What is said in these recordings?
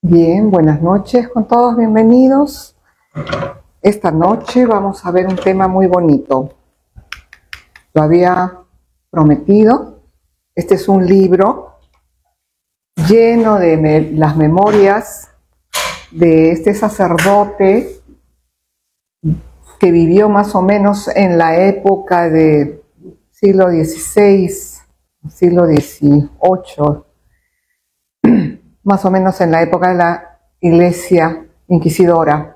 Bien, buenas noches con todos, bienvenidos. Esta noche vamos a ver un tema muy bonito. Lo había prometido. Este es un libro lleno de las memorias de este sacerdote que vivió más o menos en la época de siglo XVI, siglo XVIII, más o menos en la época de la Iglesia Inquisidora.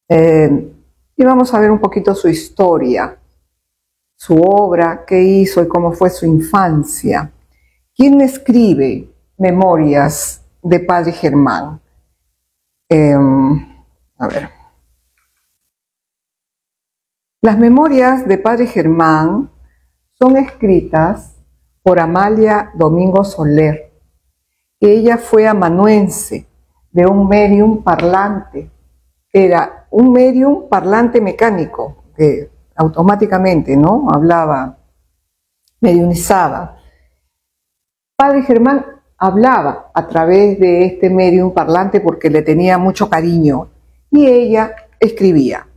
Y vamos a ver un poquito su historia, su obra, qué hizo y cómo fue su infancia. ¿Quién escribe Memorias de Padre Germán? A ver. Las Memorias de Padre Germán son escritas por Amalia Domingo Soler. Ella fue amanuense de un medium parlante. Era un medium parlante mecánico, que automáticamente, ¿no?, hablaba, mediumizaba. Padre Germán hablaba a través de este medium parlante porque le tenía mucho cariño y ella escribía,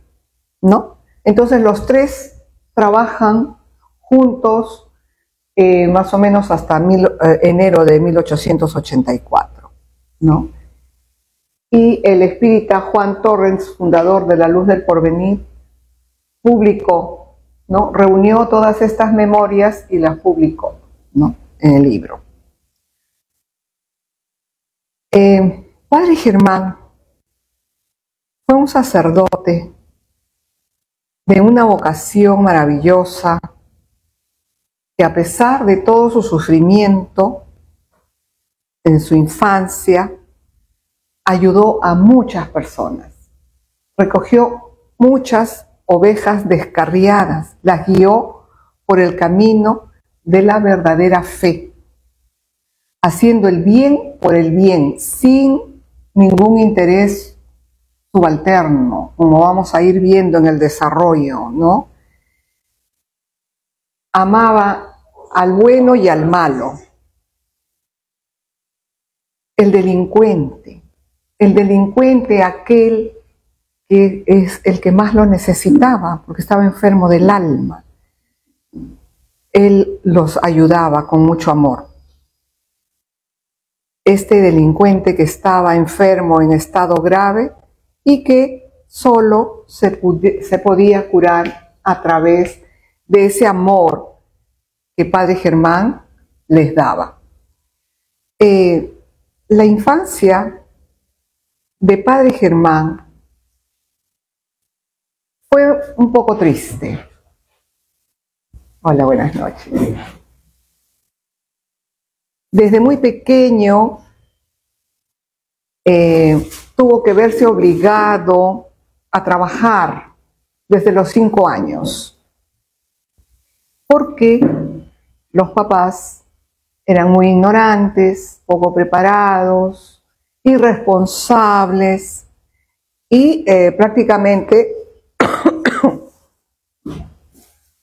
¿no? Entonces los tres trabajan juntos más o menos hasta enero de 1884, ¿no? Y el espírita Juan Torrens, fundador de la Luz del Porvenir, publicó, ¿no?, reunió todas estas memorias y las publicó, ¿no?, en el libro. Padre Germán fue un sacerdote de una vocación maravillosa, que a pesar de todo su sufrimiento en su infancia, ayudó a muchas personas. Recogió muchas ovejas descarriadas, las guió por el camino de la verdadera fe, haciendo el bien por el bien, sin ningún interés subalterno, como vamos a ir viendo en el desarrollo, ¿no? Amaba al bueno y al malo. El delincuente aquel que es el que más lo necesitaba, porque estaba enfermo del alma. Él los ayudaba con mucho amor. Este delincuente que estaba enfermo en estado grave y que solo se podía curar a través de ese amor que Padre Germán les daba. La infancia de Padre Germán fue un poco triste. Hola, buenas noches. Desde muy pequeño tuvo que verse obligado a trabajar desde los 5 años, porque los papás eran muy ignorantes, poco preparados, irresponsables y prácticamente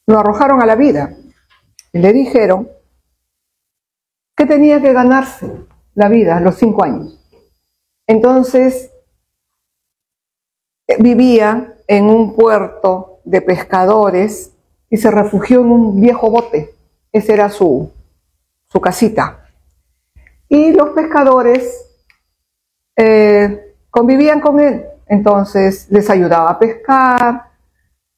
lo arrojaron a la vida y le dijeron que tenía que ganarse la vida a los 5 años. Entonces vivía en un puerto de pescadores y se refugió en un viejo bote. Esa era su casita. Y los pescadores convivían con él. Entonces les ayudaba a pescar,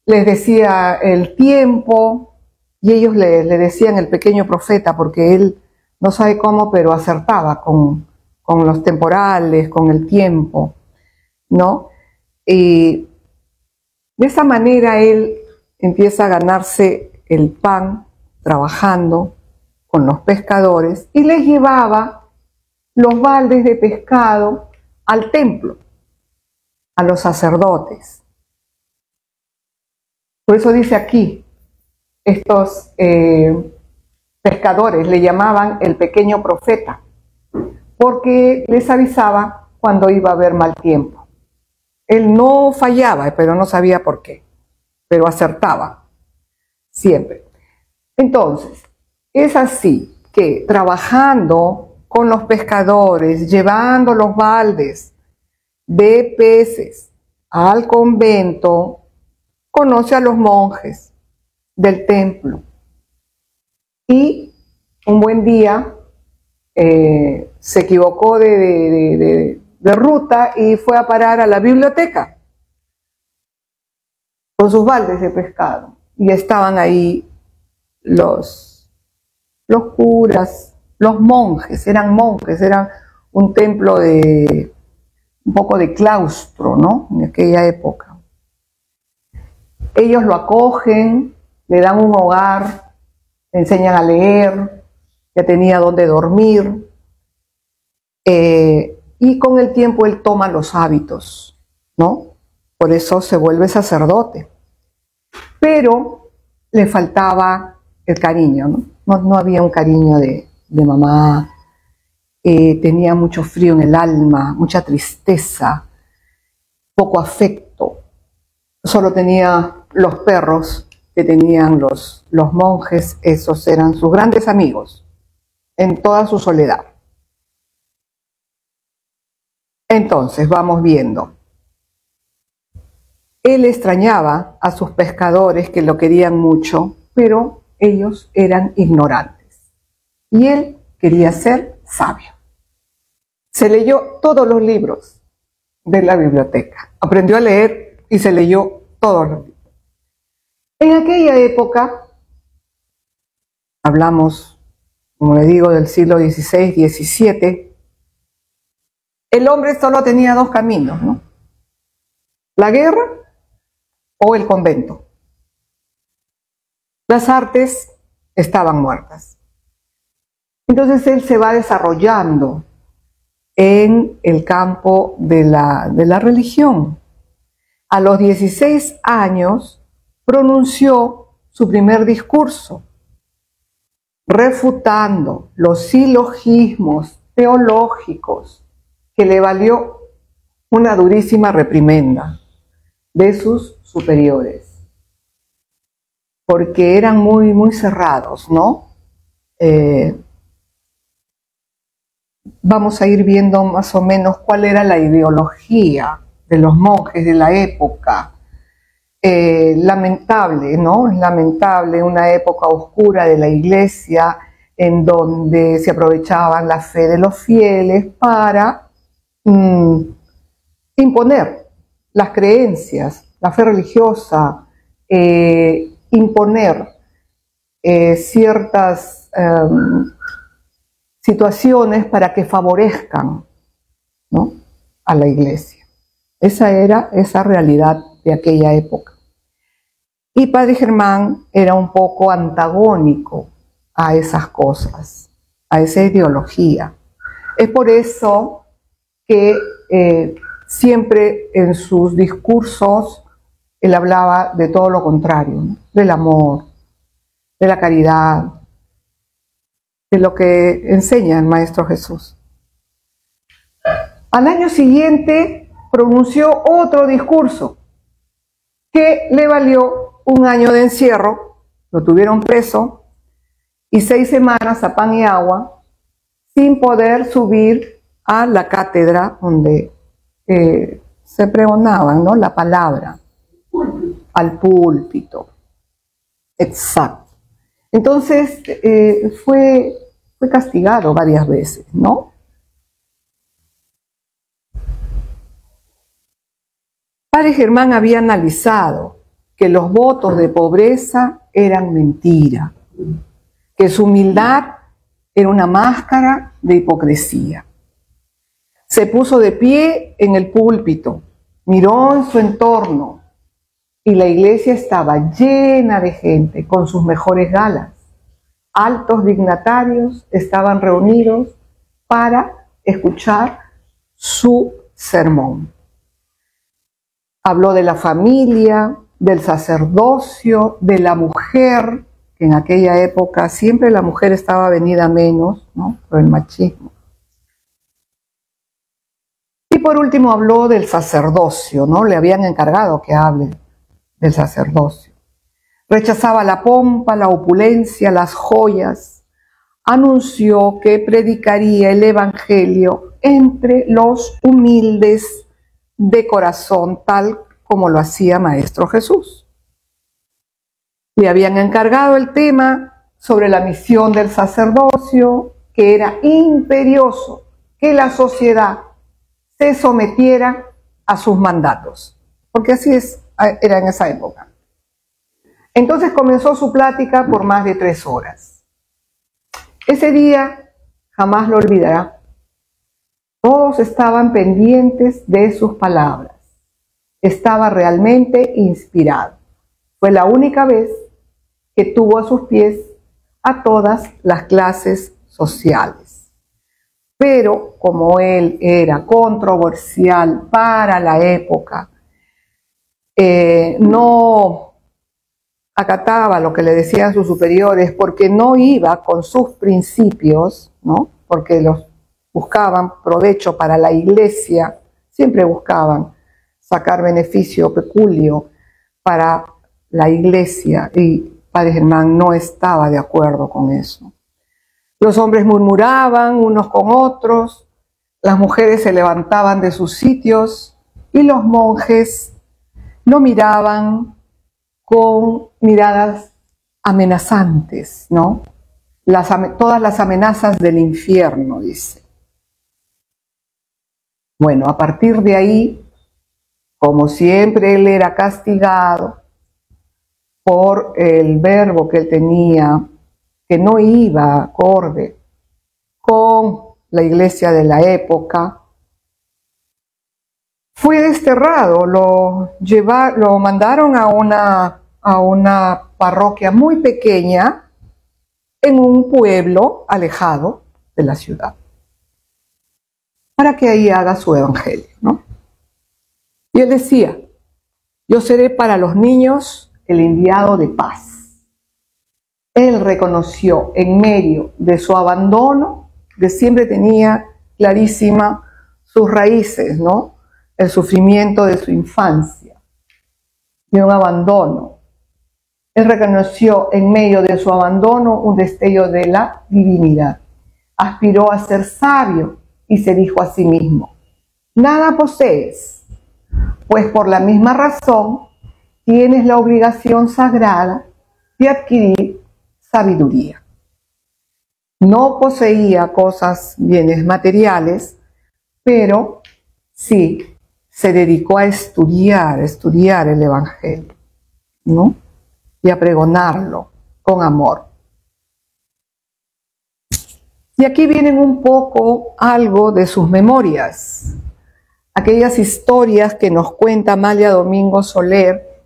les decía el tiempo, y ellos le decían el pequeño profeta, porque él no sabe cómo, pero acertaba con los temporales, con el tiempo, ¿no? Y de esa manera él empieza a ganarse el pan trabajando con los pescadores y les llevaba los baldes de pescado al templo, a los sacerdotes. Por eso dice aquí, estos pescadores le llamaban el pequeño profeta, porque les avisaba cuando iba a haber mal tiempo. Él no fallaba, pero no sabía por qué, pero acertaba siempre. Entonces, es así que trabajando con los pescadores, llevando los baldes de peces al convento, conoce a los monjes del templo. Y un buen día se equivocó de ruta y fue a parar a la biblioteca con sus baldes de pescado. Y estaban ahí los curas, los monjes, eran un templo un poco de claustro, ¿no? En aquella época. Ellos lo acogen, le dan un hogar, le enseñan a leer, ya tenía donde dormir, y con el tiempo él toma los hábitos, ¿no? Por eso se vuelve sacerdote. Pero le faltaba el cariño, ¿no? No había un cariño de mamá, tenía mucho frío en el alma, mucha tristeza, poco afecto. Solo tenía los perros que tenían los monjes, esos eran sus grandes amigos, en toda su soledad. Entonces, vamos viendo. Él extrañaba a sus pescadores que lo querían mucho, pero ellos eran ignorantes. Y él quería ser sabio. Se leyó todos los libros de la biblioteca. Aprendió a leer y se leyó todos los libros. En aquella época, hablamos, como le digo, del siglo XVI, XVII, el hombre solo tenía dos caminos, ¿no? La guerra o el convento. Las artes estaban muertas. Entonces él se va desarrollando en el campo de la religión. A los 16 años pronunció su primer discurso, refutando los silogismos teológicos que le valió una durísima reprimenda de sus superiores, porque eran muy cerrados, ¿no? Vamos a ir viendo más o menos cuál era la ideología de los monjes de la época. Lamentable, ¿no? Lamentable, una época oscura de la iglesia en donde se aprovechaban la fe de los fieles para imponer las creencias, la fe religiosa, imponer ciertas situaciones para que favorezcan, ¿no?, a la iglesia. Esa era esa realidad de aquella época. Y Padre Germán era un poco antagónico a esas cosas, a esa ideología. Es por eso que siempre en sus discursos él hablaba de todo lo contrario, ¿no?, del amor, de la caridad, de lo que enseña el Maestro Jesús. Al año siguiente pronunció otro discurso que le valió un año de encierro, lo tuvieron preso, y 6 semanas a pan y agua, sin poder subir a la cátedra donde se pregonaban, ¿no?, la palabra, al púlpito. Exacto. Entonces fue castigado varias veces, ¿no? Padre Germán había analizado que los votos de pobreza eran mentira, que su humildad era una máscara de hipocresía. Se puso de pie en el púlpito, miró en su entorno y la iglesia estaba llena de gente con sus mejores galas. Altos dignatarios estaban reunidos para escuchar su sermón. Habló de la familia, del sacerdocio, de la mujer, que en aquella época siempre la mujer estaba venida menos, ¿no?, por el machismo. Y por último habló del sacerdocio, ¿no? Le habían encargado que hable del sacerdocio. Rechazaba la pompa, la opulencia, las joyas. anunció que predicaría el Evangelio entre los humildes de corazón, tal como lo hacía Maestro Jesús. Le habían encargado el tema sobre la misión del sacerdocio, que era imperioso que la sociedad se sometiera a sus mandatos, porque así era en esa época. Entonces comenzó su plática por más de 3 horas. Ese día jamás lo olvidará. Todos estaban pendientes de sus palabras. Estaba realmente inspirado. Fue la única vez que tuvo a sus pies a todas las clases sociales. Pero como él era controversial para la época, no acataba lo que le decían sus superiores porque no iba con sus principios, ¿no? Porque los buscaban provecho para la iglesia, siempre buscaban sacar beneficio peculio para la iglesia, y Padre Germán no estaba de acuerdo con eso. Los hombres murmuraban unos con otros, las mujeres se levantaban de sus sitios y los monjes lo miraban con miradas amenazantes, ¿no? Todas las amenazas del infierno, dice. Bueno, a partir de ahí, como siempre, él era castigado por el verbo que él tenía, que no iba acorde con la iglesia de la época. Fue desterrado, lo mandaron a una parroquia muy pequeña en un pueblo alejado de la ciudad, para que ahí haga su evangelio, ¿no? Y él decía: yo seré para los niños el enviado de paz. Él reconoció en medio de su abandono, que siempre tenía clarísima sus raíces, ¿no? El sufrimiento de su infancia, de un abandono. Él reconoció en medio de su abandono un destello de la divinidad. Aspiró a ser sabio y se dijo a sí mismo: nada posees, pues por la misma razón tienes la obligación sagrada de adquirir sabiduría. No poseía bienes materiales, pero sí se dedicó a estudiar el Evangelio, ¿no? Y a pregonarlo con amor. Y aquí vienen un poco algo de sus memorias, aquellas historias que nos cuenta Amalia Domingo Soler,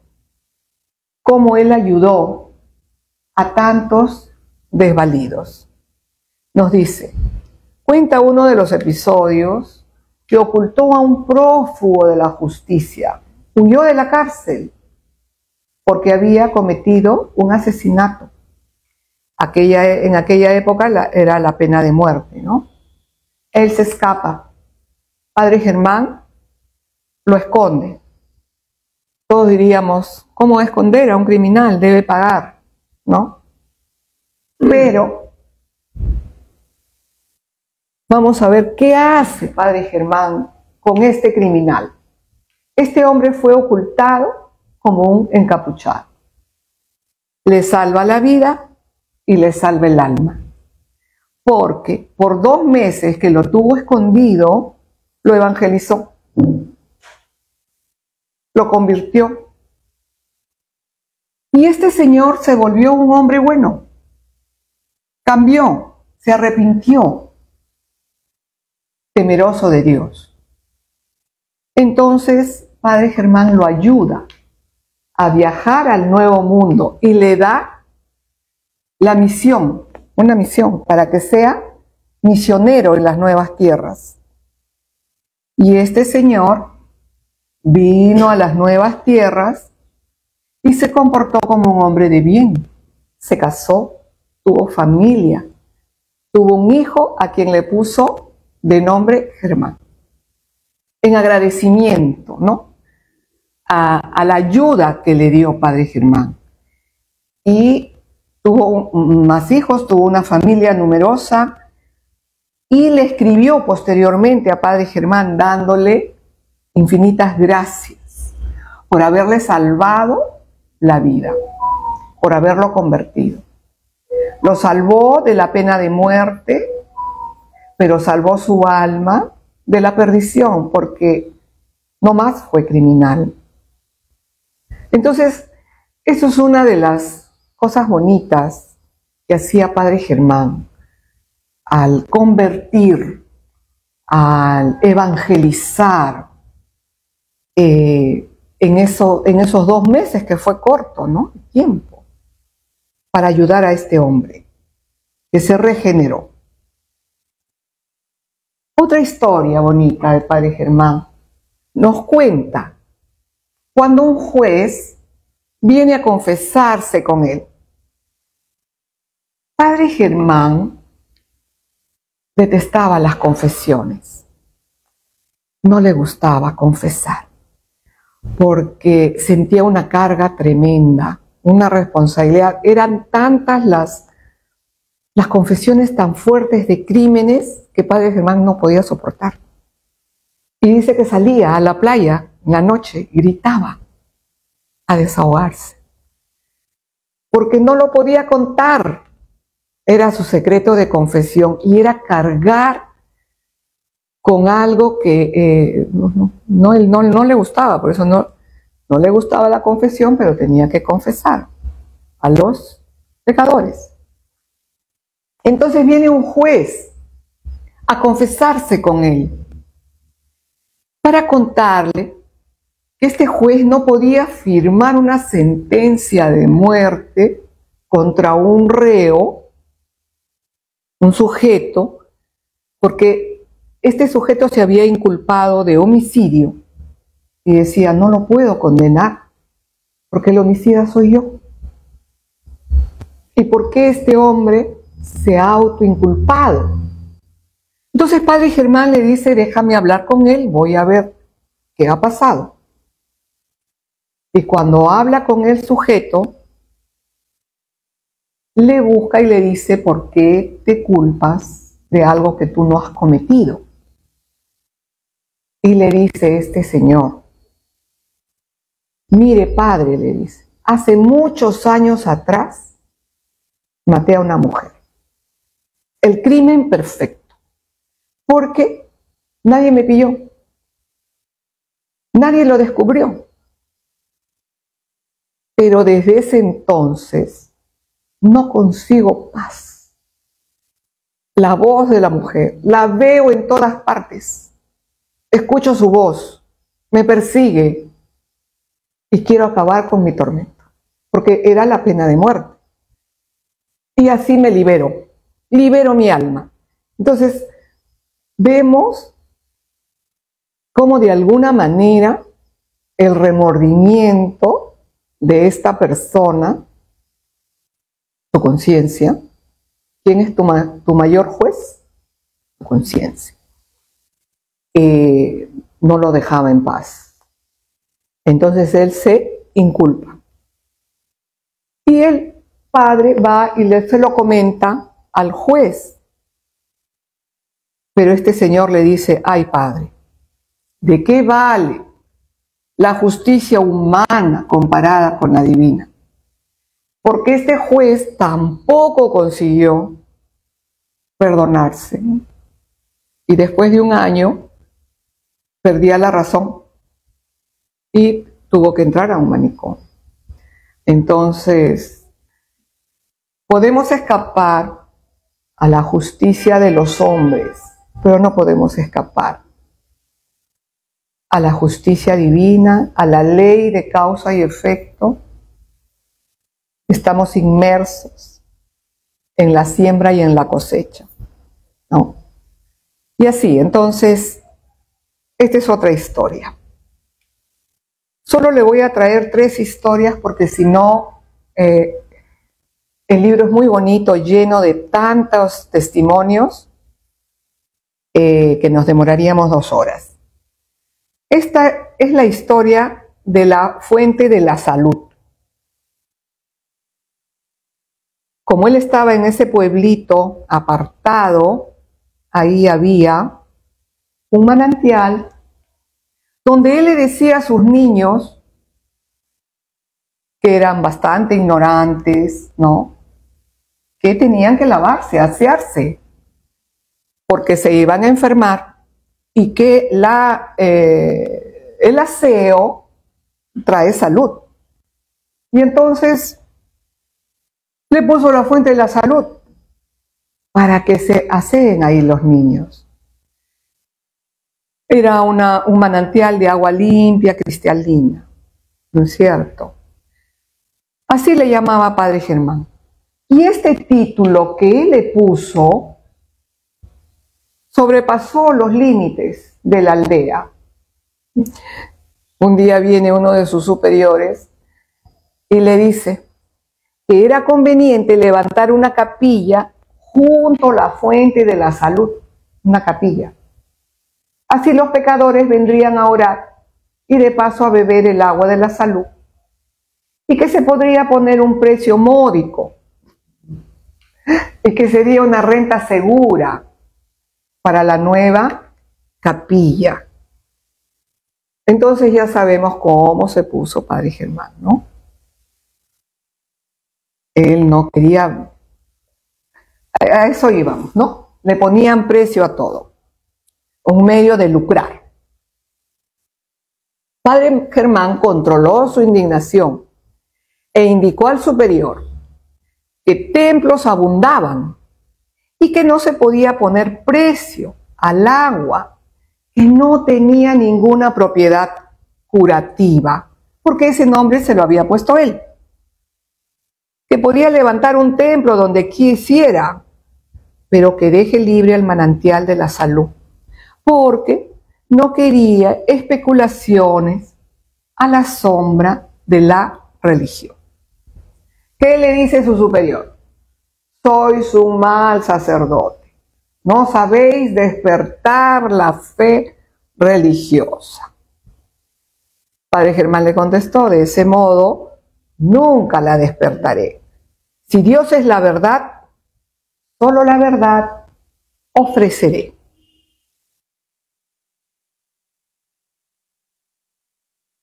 cómo él ayudó a tantos desvalidos. Nos dice, cuenta uno de los episodios que ocultó a un prófugo de la justicia, huyó de la cárcel porque había cometido un asesinato. En aquella época era la pena de muerte, ¿no? Él se escapa. Padre Germán lo esconde. Todos diríamos, ¿cómo esconder a un criminal? Debe pagar, ¿no? Pero vamos a ver qué hace Padre Germán con este criminal. Este hombre fue ocultado como un encapuchado. Le salva la vida y le salva el alma. Porque por 2 meses que lo tuvo escondido, lo evangelizó. Lo convirtió. Y este señor se volvió un hombre bueno. Cambió, se arrepintió, temeroso de Dios. Entonces, Padre Germán lo ayuda a viajar al Nuevo Mundo y le da la misión, una misión para que sea misionero en las nuevas tierras. Y este señor vino a las nuevas tierras y se comportó como un hombre de bien. Se casó, tuvo familia, tuvo un hijo a quien le puso de nombre Germán. En agradecimiento, ¿no? A la ayuda que le dio Padre Germán. Y tuvo más hijos, tuvo una familia numerosa y le escribió posteriormente a Padre Germán dándole infinitas gracias por haberle salvado la vida, por haberlo convertido. Lo salvó de la pena de muerte, pero salvó su alma de la perdición, porque no más fue criminal. Entonces, eso es una de las cosas bonitas que hacía Padre Germán al convertir, al evangelizar en esos 2 meses, que fue corto, ¿no? Tiempo, para ayudar a este hombre que se regeneró. Otra historia bonita de Padre Germán nos cuenta cuando un juez viene a confesarse con él. Padre Germán detestaba las confesiones. No le gustaba confesar porque sentía una carga tremenda, una responsabilidad. Eran tantas las confesiones tan fuertes de crímenes que Padre Germán no podía soportar. Y dice que salía a la playa en la noche y gritaba a desahogarse, porque no lo podía contar. Era su secreto de confesión y era cargar con algo que no le gustaba. Por eso no le gustaba la confesión, pero tenía que confesar a los pecadores. Entonces viene un juez a confesarse con él para contarle que este juez no podía firmar una sentencia de muerte contra un reo, un sujeto, porque este sujeto se había inculpado de homicidio y decía, no lo puedo condenar porque el homicida soy yo. ¿Y por qué este hombre se ha autoinculpado? Entonces Padre Germán le dice, déjame hablar con él, voy a ver qué ha pasado. Y cuando habla con el sujeto, le busca y le dice, ¿por qué te culpas de algo que tú no has cometido? Y le dice este señor, mire padre, le dice, hace muchos años atrás maté a una mujer. El crimen perfecto, porque nadie me pilló, nadie lo descubrió. Pero desde ese entonces no consigo paz. La voz de la mujer, la veo en todas partes. Escucho su voz, me persigue y quiero acabar con mi tormento, porque era la pena de muerte. Y así me libero mi alma. Entonces, vemos cómo de alguna manera el remordimiento de esta persona, tu conciencia, ¿quién es tu mayor juez? Tu conciencia. No lo dejaba en paz. Entonces él se inculpa. Y el padre va y se lo comenta al juez. Pero este señor le dice, ay padre, ¿de qué vale la justicia humana comparada con la divina? Porque este juez tampoco consiguió perdonarse. Y después de un año perdía la razón y tuvo que entrar a un manicomio. Entonces, podemos escapar a la justicia de los hombres, pero no podemos escapar a la justicia divina, a la ley de causa y efecto. Estamos inmersos en la siembra y en la cosecha, ¿no? Y así, entonces, esta es otra historia. Solo le voy a traer 3 historias porque si no, el libro es muy bonito, lleno de tantos testimonios que nos demoraríamos 2 horas. Esta es la historia de la fuente de la salud. como él estaba en ese pueblito apartado, ahí había un manantial donde él le decía a sus niños, que eran bastante ignorantes, ¿no?, que tenían que lavarse, asearse, porque se iban a enfermar y que el aseo trae salud. Y entonces le puso la fuente de la salud para que se aseen ahí los niños. Era un manantial de agua limpia, cristalina, ¿no es cierto? Así le llamaba Padre Germán. Y este título que él le puso sobrepasó los límites de la aldea. Un día viene uno de sus superiores y le dice que era conveniente levantar una capilla junto a la fuente de la salud, una capilla. Así los pecadores vendrían a orar y de paso a beber el agua de la salud, y que se podría poner un precio módico y que sería una renta segura para la nueva capilla. Entonces ya sabemos cómo se puso Padre Germán, ¿no? Él no quería, a eso íbamos, ¿no? Le ponían precio a todo, un medio de lucrar. Padre Germán controló su indignación e indicó al superior que templos abundaban y que no se podía poner precio al agua que no tenía ninguna propiedad curativa, porque ese nombre se lo había puesto él. Que podía levantar un templo donde quisiera, pero que deje libre el manantial de la salud, porque no quería especulaciones a la sombra de la religión. ¿Qué le dice su superior? Sois un mal sacerdote, no sabéis despertar la fe religiosa. Padre Germán le contestó, de ese modo nunca la despertaré. Si Dios es la verdad, solo la verdad ofreceré.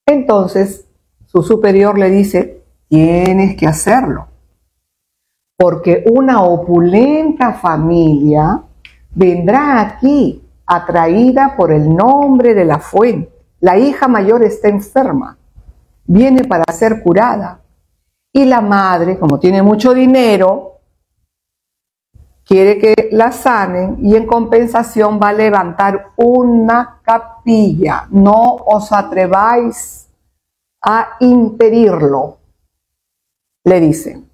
Entonces su superior le dice, tienes que hacerlo, porque una opulenta familia vendrá aquí atraída por el nombre de la fuente. La hija mayor está enferma, viene para ser curada, y la madre, como tiene mucho dinero, quiere que la sanen y en compensación va a levantar una capilla. No os atreváis a impedirlo, le dicen.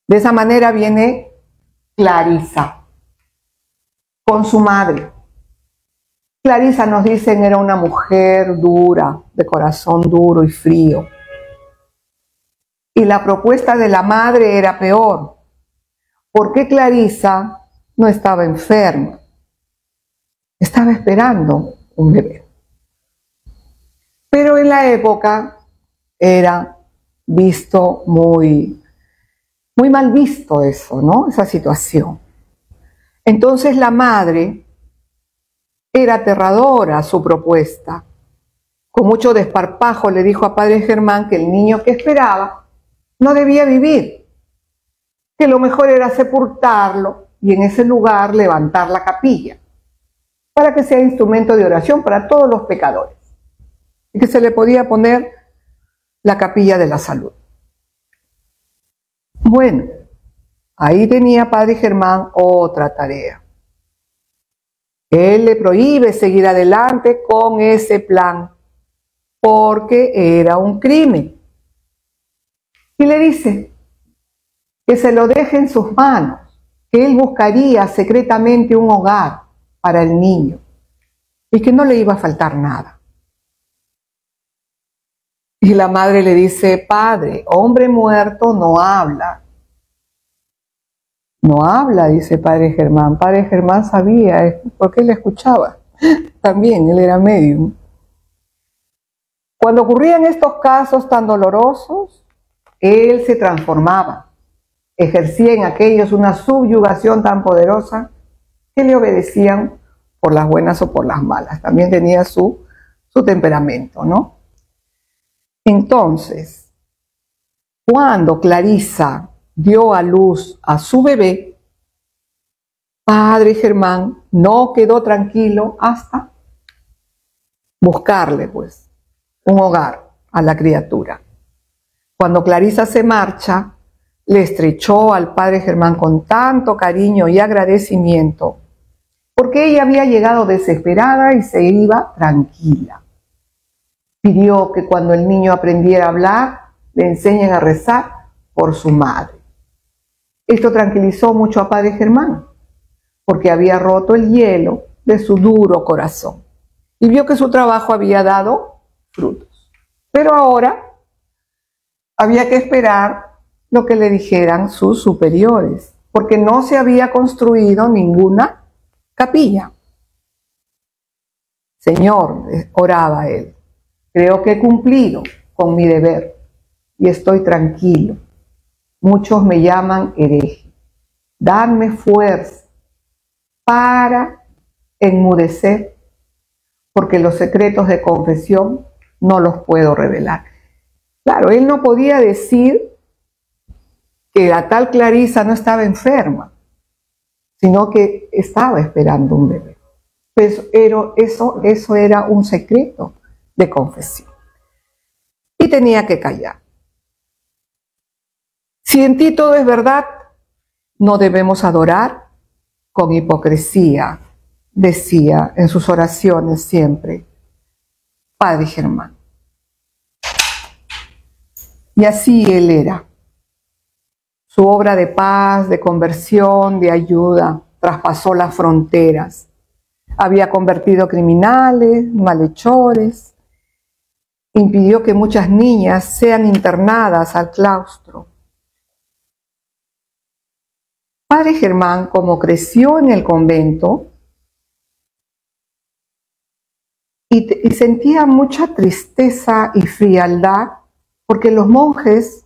De esa manera viene Clarisa con su madre. Clarisa, nos dicen, era una mujer dura, de corazón duro y frío. Y la propuesta de la madre era peor, porque Clarisa no estaba enferma, estaba esperando un bebé. Pero en la época era visto muy mal visto eso, ¿no? Esa situación. Entonces la madre era aterradora su propuesta. Con mucho desparpajo le dijo a Padre Germán que el niño que esperaba no debía vivir, que lo mejor era sepultarlo y en ese lugar levantar la capilla, para que sea instrumento de oración para todos los pecadores, y que se le podía poner la capilla de la salud. Bueno, ahí tenía Padre Germán otra tarea. Él le prohíbe seguir adelante con ese plan, porque era un crimen. Y le dice que se lo deje en sus manos, que él buscaría secretamente un hogar para el niño y que no le iba a faltar nada. Y la madre le dice, padre, hombre muerto no habla. No habla, dice Padre Germán. Padre Germán sabía, porque él escuchaba. También, él era médium. Cuando ocurrían estos casos tan dolorosos, él se transformaba ejercía en aquellos una subyugación tan poderosa que le obedecían por las buenas o por las malas. También tenía su temperamento, ¿no? Entonces, cuando Clarisa dio a luz a su bebé, padre Germán no quedó tranquilo hasta buscarle, pues, un hogar a la criatura. Cuando Clarisa se marcha, le estrechó al padre Germán con tanto cariño y agradecimiento, porque ella había llegado desesperada y se iba tranquila. Pidió que cuando el niño aprendiera a hablar, le enseñen a rezar por su madre. Esto tranquilizó mucho a padre Germán, porque había roto el hielo de su duro corazón y vio que su trabajo había dado frutos. Pero ahora había que esperar lo que le dijeran sus superiores, porque no se había construido ninguna capilla. Señor, oraba él, creo que he cumplido con mi deber y estoy tranquilo. Muchos me llaman hereje. Dadme fuerza para enmudecer, porque los secretos de confesión no los puedo revelar. Claro, él no podía decir que la tal Clarisa no estaba enferma, sino que estaba esperando un bebé. Pues eso era un secreto de confesión. Y tenía que callar. Si en ti todo es verdad, no debemos adorar con hipocresía, decía en sus oraciones siempre padre Germán. Y así él era. Su obra de paz, de conversión, de ayuda, traspasó las fronteras. Había convertido criminales, malhechores, impidió que muchas niñas sean internadas al claustro. Padre Germán, como creció en el convento y sentía mucha tristeza y frialdad, porque los monjes,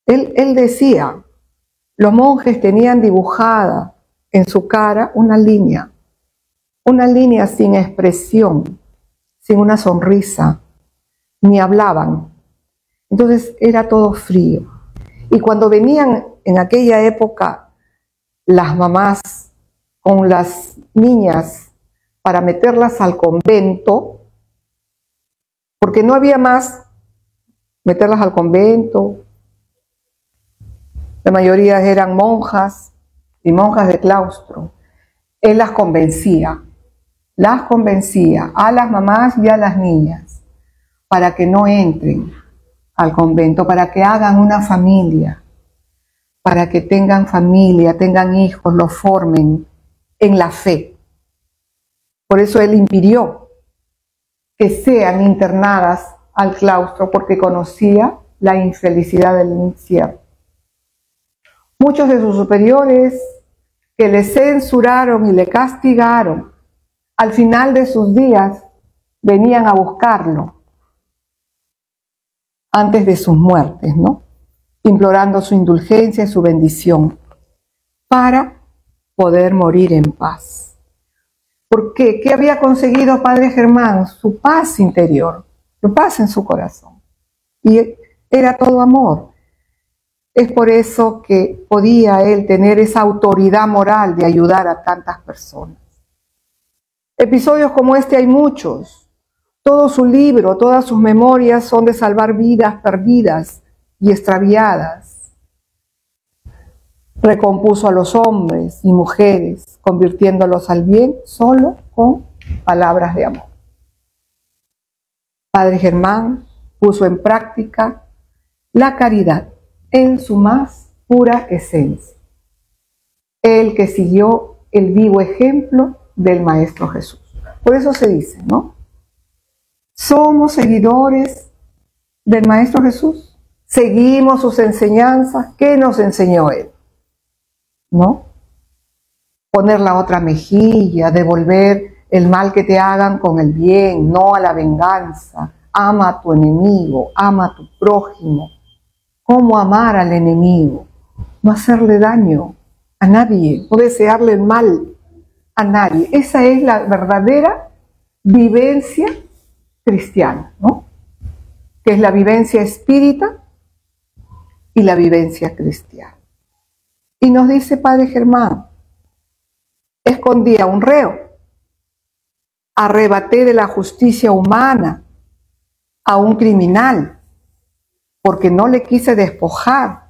él decía, los monjes tenían dibujada en su cara una línea sin expresión, sin una sonrisa, ni hablaban. Entonces era todo frío. Y cuando venían en aquella época las mamás con las niñas para meterlas al convento, porque no había más meterlas al convento, la mayoría eran monjas y monjas de claustro, él las convencía a las mamás y a las niñas para que no entren al convento, para que hagan una familia, para que tengan familia, tengan hijos, los formen en la fe. Por eso él impidió que sean internadas al claustro, porque conocía la infelicidad del infierno. Muchos de sus superiores que le censuraron y le castigaron, al final de sus días venían a buscarlo antes de sus muertes, ¿no? Implorando su indulgencia y su bendición para poder morir en paz. ¿Por qué? ¿Qué había conseguido padre Germán? Su paz interior, su paz en su corazón. Y era todo amor. Es por eso que podía él tener esa autoridad moral de ayudar a tantas personas. Episodios como este hay muchos. Todo su libro, todas sus memorias son de salvar vidas perdidas y extraviadas. Recompuso a los hombres y mujeres, convirtiéndolos al bien solo con palabras de amor. Padre Germán puso en práctica la caridad en su más pura esencia. Él que siguió el vivo ejemplo del Maestro Jesús. Por eso se dice, ¿no? Somos seguidores del Maestro Jesús. Seguimos sus enseñanzas. ¿Qué nos enseñó él? ¿No? Poner la otra mejilla, devolver el mal que te hagan con el bien, no a la venganza. Ama a tu enemigo, ama a tu prójimo. ¿Cómo amar al enemigo? no hacerle daño a nadie, no desearle el mal a nadie. Esa es la verdadera vivencia cristiana, ¿no? Que es la vivencia espírita y la vivencia cristiana. Y nos dice Padre Germán, escondí a un reo, arrebaté de la justicia humana a un criminal, porque no le quise despojar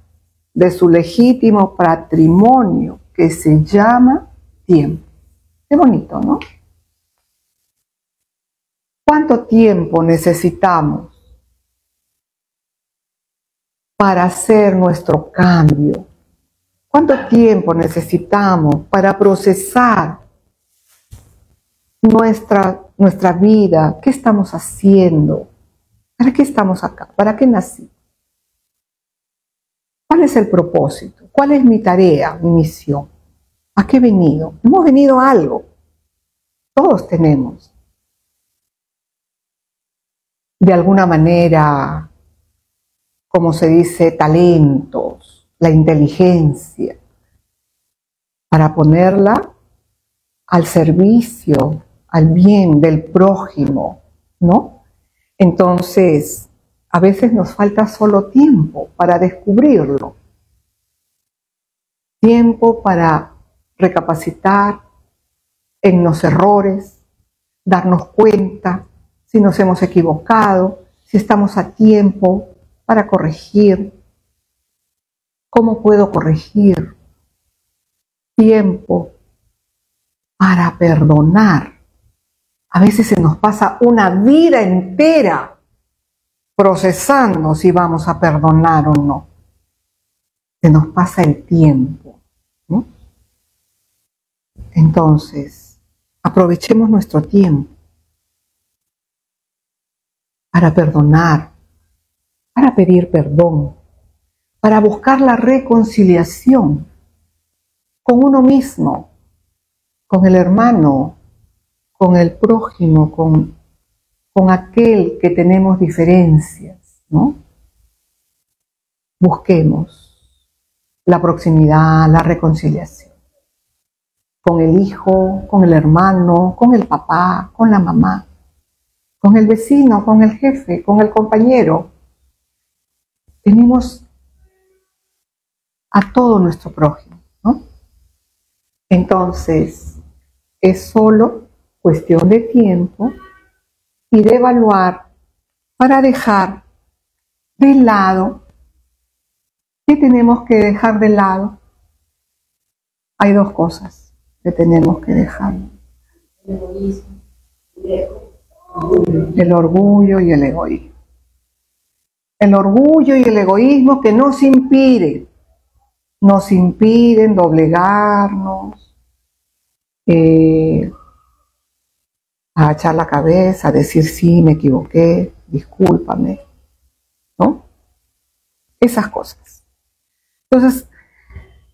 de su legítimo patrimonio que se llama tiempo. Qué bonito, ¿no? ¿Cuánto tiempo necesitamos para hacer nuestro cambio? ¿Cuánto tiempo necesitamos para procesar nuestra vida? ¿Qué estamos haciendo? ¿Para qué estamos acá? ¿Para qué nací? ¿Cuál es el propósito? ¿Cuál es mi tarea, mi misión? ¿A qué he venido? Hemos venido a algo. Todos tenemos, de alguna manera, como se dice, talentos, la inteligencia, para ponerla al servicio, al bien del prójimo, ¿no? Entonces, a veces nos falta solo tiempo para descubrirlo, tiempo para recapacitar en los errores, darnos cuenta si nos hemos equivocado, si estamos a tiempo para corregir. ¿Cómo puedo corregir? Tiempo para perdonar. A veces se nos pasa una vida entera procesando si vamos a perdonar o no. Se nos pasa el tiempo, ¿no? Entonces, aprovechemos nuestro tiempo para perdonar, para pedir perdón, para buscar la reconciliación con uno mismo, con el hermano, con el prójimo, con aquel que tenemos diferencias, ¿no? Busquemos la proximidad, la reconciliación. Con el hijo, con el hermano, con el papá, con la mamá, con el vecino, con el jefe, con el compañero. Tenemos a todo nuestro prójimo, ¿no? Entonces, es solo cuestión de tiempo y de evaluar para dejar de lado. ¿Qué tenemos que dejar de lado? Hay dos cosas que tenemos que dejar. El egoísmo, El orgullo y el egoísmo. El orgullo y el egoísmo que nos impiden doblegarnos, agachar la cabeza, decir sí, me equivoqué, discúlpame, ¿no? Esas cosas. Entonces,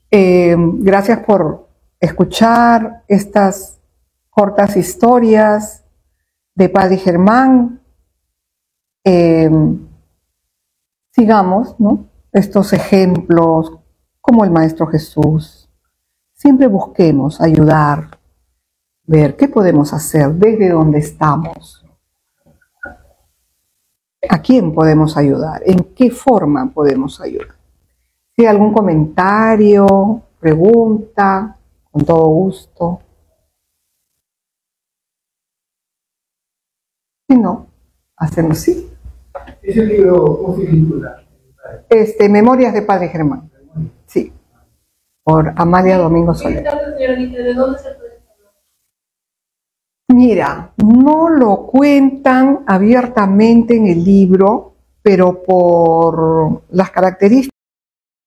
gracias por escuchar estas cortas historias de Padre Germán. Sigamos, ¿no?, estos ejemplos como el Maestro Jesús. Siempre busquemos ayudar, ver qué podemos hacer desde donde estamos. ¿A quién podemos ayudar? ¿En qué forma podemos ayudar? Si hay algún comentario, pregunta, con todo gusto. Si no, hacemos sí. ¿Ese libro cómo se titula? Memorias de Padre Germán. Sí, por Amalia Domingo Soler. ¿De dónde se puede hablar? Mira, no lo cuentan abiertamente en el libro, pero por las características